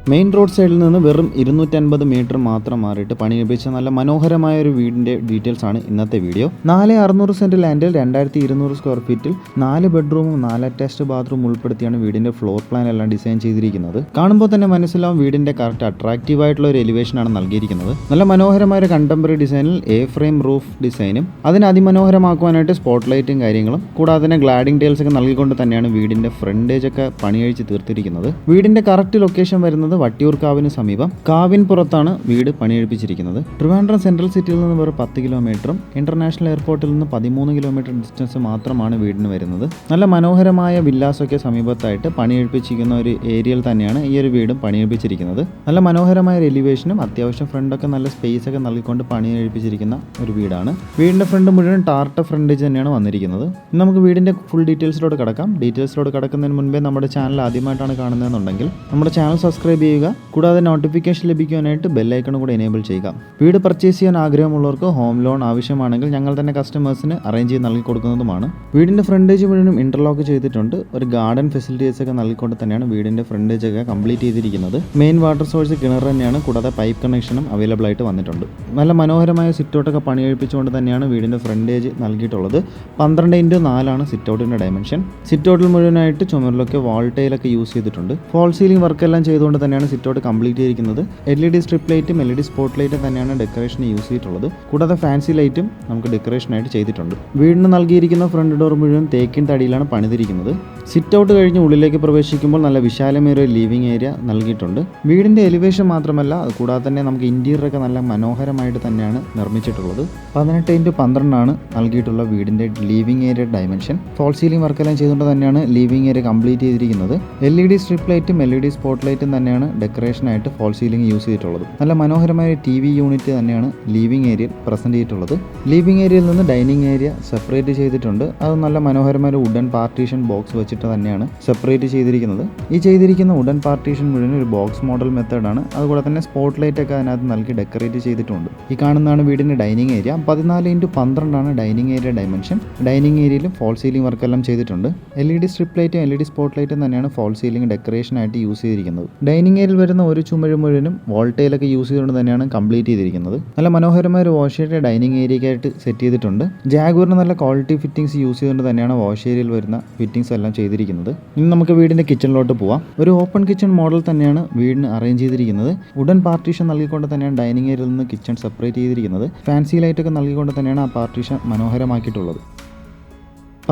Main road സൈഡിൽ നിന്ന് വെറും 250 മീറ്റർ മാത്രം മാറിയിട്ട് പണികഴിപ്പിച്ച നല്ല മനോഹരമായ ഒരു വീടിൻ്റെ ഡീറ്റെയിൽസ് ആണ് ഇന്നത്തെ വീഡിയോ. 4,600 സെൻറ്റ് ലാൻഡിൽ 2,200 സ്ക്വയർ ഫീറ്റിൽ 4 ബെഡ്റൂമും 4 അറ്റാച്ച്ഡ് ബാത്റൂം ഉൾപ്പെടുത്തിയാണ് വീടിൻ്റെ ഫ്ലോർ പ്ലാൻ എല്ലാം ഡിസൈൻ ചെയ്തിരിക്കുന്നത്. കാണുമ്പോൾ തന്നെ മനസ്സിലാവും വീടിൻ്റെ കറക്റ്റ് അട്രാക്റ്റീവ് ആയിട്ടുള്ള ഒരു എലിവേഷനാണ് നൽകിയിരിക്കുന്നത്. നല്ല മനോഹരമായ ഒരു കണ്ടംപററി ഡിസൈനിൽ ഫ്രെയിം റൂഫ് ഡിസൈനും അതിന് അതിമനോഹരമാക്കുവാനായിട്ട് സ്പോട്ട് ലൈറ്റും കാര്യങ്ങളും കൂടാതെ തന്നെ ഗ്ലാഡിംഗ് ടൈൽസ് ഒക്കെ നൽകിക്കൊണ്ട് തന്നെയാണ് വീടിൻ്റെ ഫ്രണ്ടേജ് ഒക്കെ പണിയഴിച്ച് തീർത്തിരിക്കുന്നത്. വീടിൻ്റെ കറക്റ്റ് ലൊക്കേഷൻ വരുന്നത് വട്ടിയൂർക്കാവിന് സമീപം കാവിൻ പുറത്താണ് വീട് പണിയെടുപ്പിച്ചിരിക്കുന്നത്. ട്രിവാൻഡ്രം സെൻട്രൽ സിറ്റിയിൽ നിന്ന് വെറും 10 കിലോമീറ്ററും ഇന്റർനാഷണൽ എയർപോർട്ടിൽ നിന്ന് 13 കിലോമീറ്റർ ഡിസ്റ്റൻസ് മാത്രമാണ് വീടിന് വരുന്നത്. നല്ല മനോഹരമായ വില്ലാസൊക്കെ സമീപത്തായിട്ട് പണിയെടുപ്പിച്ചിരിക്കുന്ന ഒരു ഏരിയയിൽ തന്നെയാണ് ഈ ഒരു വീടും പണിയെടുപ്പിച്ചിരിക്കുന്നത്. നല്ല മനോഹരമായ ഒരു എലിവേഷനും അത്യാവശ്യം ഫ്രണ്ടൊക്കെ നല്ല സ്പേസ് ഒക്കെ നൽകിക്കൊണ്ട് പണിയെടുപ്പിച്ചിരിക്കുന്ന ഒരു വീടാണ്. വീടിന്റെ ഫ്രണ്ട് മുഴുവൻ ടാർട്ട ഫ്രണ്ടേജ് തന്നെയാണ് വന്നിരിക്കുന്നത്. നമുക്ക് വീടിന്റെ ഫുൾ ഡീറ്റെയിൽസിലോട്ട് കിടക്കാം. ഡീറ്റെയിൽസിലോട്ട് കിടക്കുന്നതിന് മുൻപേ നമ്മുടെ ചാനൽ ആദ്യമായിട്ടാണ് കാണുന്നതെന്നുണ്ടെങ്കിൽ നമ്മുടെ ചാനൽ സബ്സ്ക്രൈബ് ചെയ്യുക. കൂടാതെ നോട്ടിഫിക്കേഷൻ ലഭിക്കുവാനായിട്ട് ബെല്ലൈക്കൺ കൂടെ എനേബിൾ ചെയ്യുക. വീട് പർച്ചേസ് ചെയ്യാൻ ആഗ്രഹമുള്ളവർക്ക് ഹോം ലോൺ ആവശ്യമാണെങ്കിൽ ഞങ്ങൾ തന്നെ കസ്റ്റമേഴ്സിന് അറേഞ്ച് ചെയ്ത് നൽകി കൊടുക്കുന്നതുമാണ്. വീടിൻ്റെ ഫ്രണ്ടേജ് മുഴുവൻ ഇന്റർലോക്ക് ചെയ്തിട്ടുണ്ട്. ഒരു ഗാർഡൻ ഫെസിലിറ്റീസ് ഒക്കെ നൽകിക്കൊണ്ട് തന്നെയാണ് വീടിൻ്റെ ഫ്രണ്ടേജ് ഒക്കെ കംപ്ലീറ്റ് ചെയ്തിരിക്കുന്നത്. മെയിൻ വാട്ടർ സോഴ്സ് കിണർ തന്നെയാണ്. കൂടാതെ പൈപ്പ് കണക്ഷനും അവൈലബിൾ ആയിട്ട് വന്നിട്ടുണ്ട്. നല്ല മനോഹരമായ സിറ്റൗട്ടൊക്കെ പണിയെടുപ്പിച്ചുകൊണ്ട് തന്നെയാണ് വീടിൻ്റെ ഫ്രണ്ടേജ് നൽകിയിട്ടുള്ളത്. 12x4 സിറ്റൗട്ടിൻ്റെ dimension. സിറ്റൗട്ടിൽ മുഴുവനായിട്ട് ചുമരിലൊക്കെ വാൾ ടൈലൊക്കെ യൂസ് ചെയ്തിട്ടുണ്ട്. ഫോൾ സീലിംഗ് വർക്കെല്ലാം ചെയ്തുകൊണ്ട് തന്നെയാണ് സിറ്റൗട്ട് കംപ്ലീറ്റ് ചെയ്തിരിക്കുന്നത്. LED സ്ട്രിപ്പ് ലൈറ്റും LED സ്പോട്ട് ലൈറ്റും തന്നെയാണ് ഡെക്കറേഷൻ യൂസ് ചെയ്തിട്ടുള്ളത്. കൂടാതെ ഫാൻസി ലൈറ്റും നമുക്ക് ഡെക്കറേഷനായിട്ട് ചെയ്തിട്ടുണ്ട്. വീടിന് നൽകിയിരിക്കുന്ന ഫ്രണ്ട് ഡോർ മുഴുവൻ തേക്കിൻ തടിയിലാണ് പണിതിരിക്കുന്നത്. സിറ്റ് ഔട്ട് കഴിഞ്ഞ് ഉള്ളിലേക്ക് പ്രവേശിക്കുമ്പോൾ നല്ല വിശാലമേറിയ ലിവിംഗ് ഏരിയ നൽകിയിട്ടുണ്ട്. വീടിൻ്റെ എലിവേഷൻ മാത്രമല്ല കൂടാതെ തന്നെ നമുക്ക് ഇന്റീരിയറൊക്കെ നല്ല മനോഹരമായിട്ട് തന്നെയാണ് നിർമ്മിച്ചിട്ടുള്ളത്. 18x12 നൽകിയിട്ടുള്ള വീടിൻ്റെ living area dimension. False ceiling വർക്കെല്ലാം ചെയ്തുകൊണ്ട് തന്നെയാണ് ലിവിംഗ് ഏരിയ കംപ്ലീറ്റ് ചെയ്തിരിക്കുന്നത്. LED സ്ട്രിപ്പ് ലൈറ്റും LED സ്പോട്ട് ലൈറ്റും തന്നെയാണ് ഡെക്കറേഷനായിട്ട് ഫോൾ സീലിംഗ് യൂസ് ചെയ്തിട്ടുള്ളത്. നല്ല മനോഹരമായ TV യൂണിറ്റ് തന്നെയാണ് ലിവിംഗ് ഏരിയയിൽ പ്രസന്റ് ചെയ്തിട്ടുള്ളത്. ലിവിംഗ് ഏരിയയിൽ നിന്ന് ഡൈനിങ് ഏരിയ സെപ്പറേറ്റ് ചെയ്തിട്ടുണ്ട്. അത് നല്ല മനോഹരമായ വുഡൻ പാർട്ടീഷൻ ബോക്സ് വെച്ചിട്ട് തന്നെയാണ് സെപ്പറേറ്റ് ചെയ്തിരിക്കുന്നത്. ഈ ചെയ്തിരിക്കുന്ന വുഡൻ പാർട്ടീഷൻ മുഴുവൻ ഒരു ബോക്സ് മോഡൽ മെത്തേഡാണ്. അതുകൂടെ തന്നെ സ്പോട്ട് ലൈറ്റ് ഒക്കെ അതിനകത്ത് നൽകി ഡെക്കറേറ്റ് ചെയ്തിട്ടുണ്ട്. ഈ കാണുന്നതാണ് വീടിന്റെ dining area. 14x12 dining area dimension. Dining ഏരിയയിലും ഫോൾ സീലിംഗ് വർക്കെല്ലാം ചെയ്തിട്ടുണ്ട്. LED സ്ട്രിപ്പ് ലൈറ്റും LED സ്പോട്ട് ലൈറ്റും തന്നെയാണ് ഫോൾ സീലിംഗ് ഡെക്കറേഷനായിട്ട് യൂസ് ചെയ്തിരിക്കുന്നത്. ഡൈനിങ് ഏരിയയിൽ വരുന്ന ഒരു ചുമര് മുഴുവനും വോൾട്ടേലൊക്കെ യൂസ് ചെയ്തുകൊണ്ട് തന്നെയാണ് കംപ്ലീറ്റ് ചെയ്തിരിക്കുന്നത്. നല്ല മനോഹരമായ ഒരു വാഷ് ഏരിയ ഡൈനിങ് ഏരിയയ്ക്കായിട്ട് സെറ്റ് ചെയ്തിട്ടുണ്ട്. ജാഗ്വറിന് നല്ല ക്വാളിറ്റി ഫിറ്റിംഗ്സ് യൂസ് ചെയ്തുകൊണ്ട് തന്നെയാണ് വാഷ് ഏരിയയിൽ വരുന്ന ഫിറ്റിംഗ്സ് എല്ലാം ചെയ്തിരിക്കുന്നത്. ഇനി നമുക്ക് വീടിന്റെ കിച്ചണിലോട്ട് പോവാം. ഒരു ഓപ്പൺ കിച്ചൺ മോഡൽ തന്നെയാണ് വീടിന് അറേഞ്ച് ചെയ്തിരിക്കുന്നത്. വുഡൻ പാർട്ടീഷൻ നൽകിക്കൊണ്ട് തന്നെയാണ് ഡൈനിങ് ഏരിയയിൽ നിന്ന് കിച്ചൺ സെപ്പറേറ്റ് ചെയ്തിരിക്കുന്നത്. ഫാൻസി ലൈറ്റ് ഒക്കെ നൽകിക്കൊണ്ട് തന്നെയാണ് ആ പാർട്ടീഷൻ മനോഹരമാക്കിയിട്ടുള്ളത്.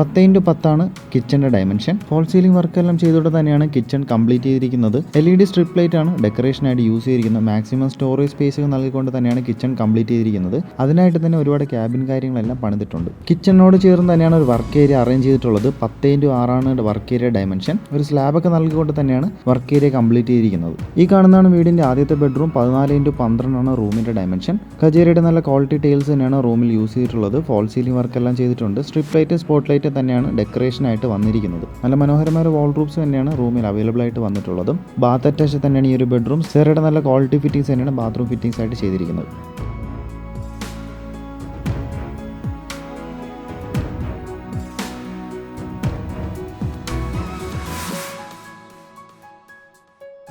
10x10 കിച്ചന്റെ ഡയമെൻഷൻ. ഫോൾ സീലിംഗ് വർക്കെല്ലാം ചെയ്തുകൊണ്ട് തന്നെയാണ് കിച്ചൺ കംപ്ലീറ്റ് ചെയ്തിരിക്കുന്നത്. LED സ്ട്രിപ്പ് ലൈറ്റ് ആണ് ഡെക്കറേഷനായിട്ട് യൂസ് ചെയ്തിരിക്കുന്നത്. മാക്സിമം സ്റ്റോറേജ് സ്പേസ് നൽകിക്കൊണ്ട് തന്നെയാണ് കിച്ചൺ കംപ്ലീറ്റ് ചെയ്തിരിക്കുന്നത്. അതിനായിട്ട് തന്നെ ഒരുപാട് ക്യാബിൻ കാര്യങ്ങളെല്ലാം പണിതിട്ടുണ്ട്. കിച്ചണിനോട് ചേർന്ന് തന്നെയാണ് ഒരു വർക്ക് ഏരിയ അറേഞ്ച് ചെയ്തിട്ടുള്ളത്. 10x6 work area dimension. ഒരു സ്ലാബൊക്കെ നൽകിക്കൊണ്ട് തന്നെയാണ് വർക്ക് ഏരിയ കംപ്ലീറ്റ് ചെയ്തിരിക്കുന്നത്. ഈ കാണുന്നതാണ് വീടിന്റെ ആദ്യത്തെ ബെഡ്റൂം. 14x12 റൂമിന്റെ ഡയമെൻഷൻ. കജേരിയുടെ നല്ല ക്വാളിറ്റി ടൈൽസ് തന്നെയാണ് റൂമിൽ യൂസ് ചെയ്തിട്ടുള്ളത്. ഫോൾ സീലിംഗ് വർക്കെല്ലാം ചെയ്തിട്ടുണ്ട്. സ്ട്രിപ്പ് ലൈറ്റ് സ്പോട്ട് ലൈറ്റ് തന്നെയാണ് ഡെക്കറേഷനായിട്ട് വന്നിരിക്കുന്നത്. നല്ല മനോഹരമായ വാൾ റൂപ്സ് തന്നെയാണ് റൂമിൽ അവൈലബിൾ ആയിട്ട് വന്നിട്ടുള്ളതും. ബാത്ത് അറ്റാച്ച് തന്നെയാണ് ഈ ഒരു ബെഡ്റൂം. സെറയുടെ നല്ല ക്വാളിറ്റി ഫിറ്റിംഗ്സ് തന്നെയാണ് ബാത്റൂം ഫിറ്റിംഗ്സ് ആയിട്ട് ചെയ്തിരിക്കുന്നത്.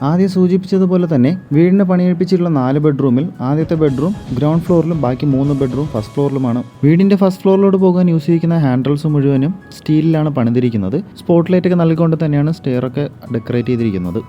ആദ്യം സൂചിപ്പിച്ചതുപോലെ തന്നെ വീടിന് പണിയെടുപ്പിച്ചിട്ടുള്ള 4 ബെഡ്റൂമിൽ ആദ്യത്തെ ബെഡ്റൂം ഗ്രൗണ്ട് ഫ്ലോറിലും ബാക്കി 3 ബെഡ്റൂം ഫസ്റ്റ് ഫ്ലോറിലുമാണ്. വീടിന്റെ ഫസ്റ്റ് ഫ്ലോറിലോട്ട് പോകാൻ യൂസ് ചെയ്തിരിക്കുന്ന ഹാൻഡിൽസ് മുഴുവനും സ്റ്റീലിലാണ് പണിതിരിക്കുന്നത്. സ്പോട്ട് ലൈറ്റ് ഒക്കെ നൽകിക്കൊണ്ട് തന്നെയാണ് സ്റ്റെയർ ഒക്കെ ഡെക്കറേറ്റ് ചെയ്തിരിക്കുന്നത്.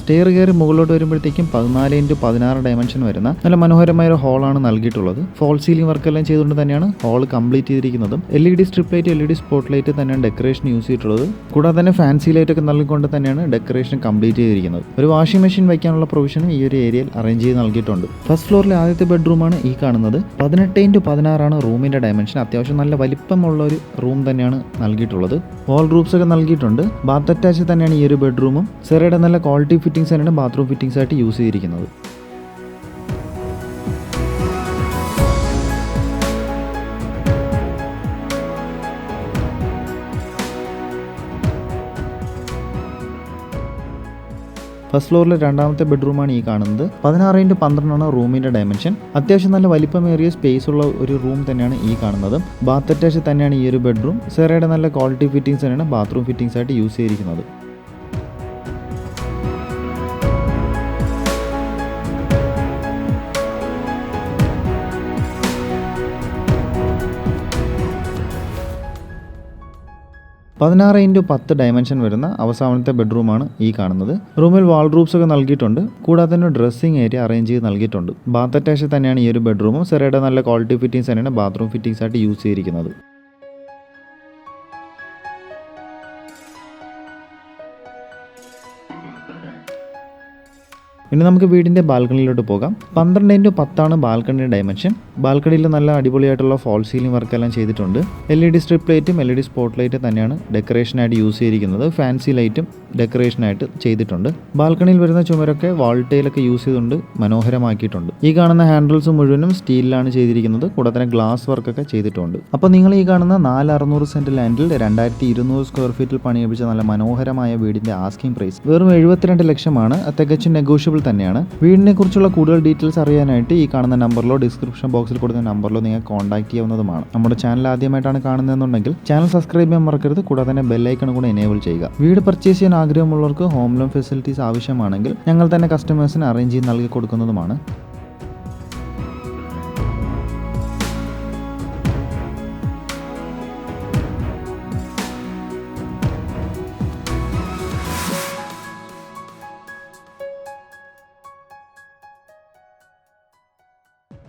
സ്റ്റെയർ കയറി മുകളിലോട്ട് വരുമ്പോഴത്തേക്കും 14x16 ഡയമെൻഷൻ വരുന്ന നല്ല മനോഹരമായ ഒരു ഹോളാണ് നൽകിയിട്ടുള്ളത്. ഫോൾ സീലിംഗ് വർക്കെല്ലാം ചെയ്തുകൊണ്ട് തന്നെയാണ് ഹോൾ കംപ്ലീറ്റ് ചെയ്തിരിക്കുന്നതും. LED strip light LED spot light തന്നെയാണ് ഡെക്കറേഷൻ യൂസ് ചെയ്തിട്ടുള്ളത്. കൂടാതെ തന്നെ ഫാൻസി ലൈറ്റ് ഒക്കെ നൽകിക്കൊണ്ട് തന്നെയാണ് ഡെക്കറേഷൻ കംപ്ലീറ്റ് ചെയ്തിരിക്കുന്നത്. ഒരു വാഷിംഗ് മെഷീൻ വയ്ക്കാനുള്ള പ്രൊവിഷനും ഈ ഒരു ഏരിയയിൽ അറേഞ്ച് ചെയ്ത് നൽകിയിട്ടുണ്ട്. ഫസ്റ്റ് ഫ്ലോറിലെ ആദ്യത്തെ ബെഡ്റൂമാണ് ഈ കാണുന്നത്. 18x16 റൂമിന്റെ ഡയമെൻഷൻ. അത്യാവശ്യം നല്ല വലിപ്പമുള്ള ഒരു റൂം തന്നെയാണ് നൽകിയിട്ടുള്ളത്. വാൾ റൂപ്സ് ഒക്കെ നൽകിയിട്ടുണ്ട്. ബാത്ത് അറ്റാച്ച് തന്നെയാണ് ഈ ഒരു ബെഡ്റൂമും. സെറയുടെ നല്ല ക്വാളിറ്റി ഫിറ്റിംഗ്സ് തന്നെയാണ് ബാത്റൂം ഫിറ്റിംഗ്സ് ആയിട്ട് യൂസ് ചെയ്തിരിക്കുന്നത്. ഫസ്റ്റ് ഫ്ലോറിലെ രണ്ടാമത്തെ ബെഡ്റൂമാണ് ഈ കാണുന്നത്. 16x12 റൂമിന്റെ ഡയമെൻഷൻ. അത്യാവശ്യം നല്ല വലിപ്പമേറിയ സ്പേസ് ഉള്ള ഒരു റൂം തന്നെയാണ് ഈ കാണുന്നത്. ബാത്ത് അറ്റാച്ച് തന്നെയാണ് ഈ ഒരു ബെഡ്റൂം. സെറയുടെ നല്ല ക്വാളിറ്റി ഫിറ്റിംഗ്സ് തന്നെയാണ് ബാത്റൂം ഫിറ്റിംഗ്സ് ആയിട്ട് യൂസ് ചെയ്തിരിക്കുന്നത്. പതിനാറ് ഇൻറ്റു 10 ഡയമെൻഷൻ വരുന്ന അവസാനത്തെ ബെഡ്റൂമാണ് ഈ കാണുന്നത്. റൂമിൽ വാൾഡ്രോബ്സ് ഒക്കെ നൽകിയിട്ടുണ്ട്. കൂടാതെ തന്നെ ഡ്രസ്സിംഗ് ഏരിയ അറേഞ്ച് ചെയ്ത് നൽകിയിട്ടുണ്ട്. ബാത്ത് അറ്റാച്ച് തന്നെയാണ് ഈ ഒരു ബെഡ്റൂമും. സെറയുടെ നല്ല ക്വാളിറ്റി ഫിറ്റിംഗ്സ് തന്നെയാണ് ബാത്റൂം ഫിറ്റിംഗ്സ് ആയിട്ട് യൂസ് ചെയ്തിരിക്കുന്നത്. ഇനി നമുക്ക് വീടിൻ്റെ ബാൽക്കണിയിലോട്ട് പോകാം. 12x10 ബാൽക്കണിയുടെ dimension. ബാൽക്കണിയിൽ നല്ല അടിപൊളിയായിട്ടുള്ള ഫോൾ സീലിംഗ് വർക്കെല്ലാം ചെയ്തിട്ടുണ്ട്. LED സ്ട്രിപ്പ് ലൈറ്റും LED സ്പോട്ട് ലൈറ്റും തന്നെയാണ് ഡെക്കറേഷനായിട്ട് യൂസ് ചെയ്തിരിക്കുന്നത്. ഫാൻസി ലൈറ്റും ഡെക്കറേഷനായിട്ട് ചെയ്തിട്ടുണ്ട്. ബാൽക്കണിയിൽ വരുന്ന ചുമരൊക്കെ വാൾട്ടയിലൊക്കെ യൂസ് ചെയ്തുകൊണ്ട് മനോഹരമാക്കിയിട്ടുണ്ട്. ഈ കാണുന്ന ഹാൻഡിൽസ് മുഴുവനും സ്റ്റീലിലാണ് ചെയ്തിരിക്കുന്നത്. കൂടാതെ തന്നെ ഗ്ലാസ് വർക്കൊക്കെ ചെയ്തിട്ടുണ്ട്. അപ്പോൾ നിങ്ങൾ ഈ കാണുന്ന 4,600 സെന്റ് ലാൻഡിൽ 2,200 സ്ക്വയർ ഫീറ്റിൽ പണിയപ്പിച്ച നല്ല മനോഹരമായ വീടിന്റെ ആസ്കിംഗ് പ്രൈസ് വെറും 72 ലക്ഷമാണ്. തികച്ചും നെഗോഷ്യബിൾ തന്നെയാണ്. വീടിനെ കുറിച്ചുള്ള കൂടുതൽ ഡീറ്റെയിൽസ് അറിയാനായിട്ട് ഈ കാണുന്ന നമ്പറിലോ ഡിസ്ക്രിപ്ഷൻ ബോക്സിൽ കൊടുക്കുന്ന നമ്പറിലോ നിങ്ങൾക്ക് കോൺടാക്ട് ചെയ്യാവുന്നതുമാണ്. നമ്മുടെ ചാനൽ ആദ്യമായിട്ടാണ് കാണുന്നതെന്നുണ്ടെങ്കിൽ ചാനൽ സബ്സ്ക്രൈബ് ചെയ്യാൻ മറക്കരുത്. കൂടാതെ തന്നെ ബെല്ലൈക്കൺ കൂടെ എനേബിൾ ചെയ്യുക. വീട് പർച്ചേസ് ചെയ്യാൻ ആഗ്രഹമുള്ളവർക്ക് ഹോം ലോൺ ഫെസിലിറ്റീസ് ആവശ്യമാണെങ്കിൽ ഞങ്ങൾ തന്നെ കസ്റ്റമേഴ്സിന് അറേഞ്ച് ചെയ്ത് നൽകി കൊടുക്കുന്നതുമാണ്.